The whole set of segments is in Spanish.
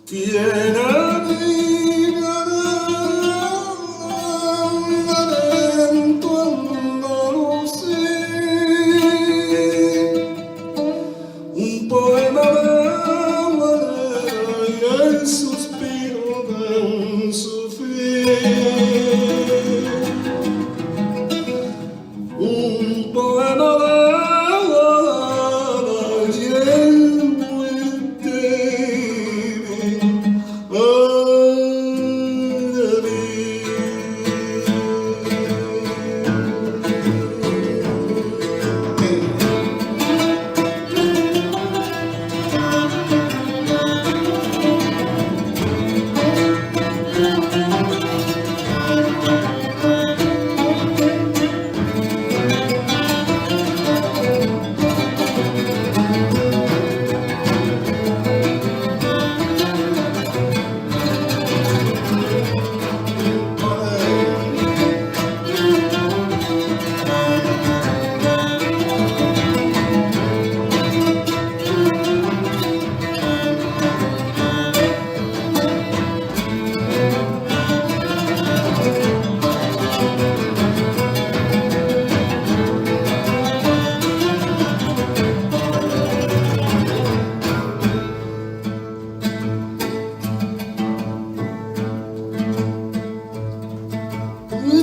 Tiene talento andalusí, un poema y el suspiro de un sufí, un poema y el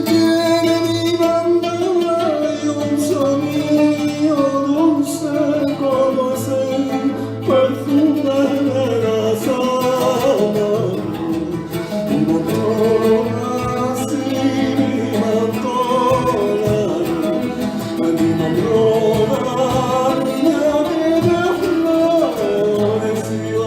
tiene mi bandera y un sonido dulce como es el perfume de la sana. Mi motora así, mi motora, mi motora, niña que me floreció.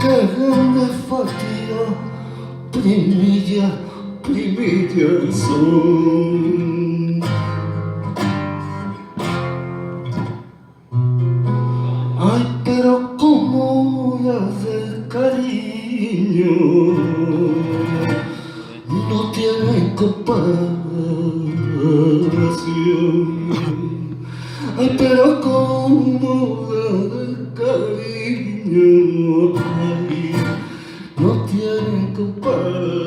Qué grande fastidio, primilla, primilla el sol. Ay, pero cómo voy a hacer cariño, no tiene comparación. Ay, pero cómo voy a cariño, ay, no tiene comparación.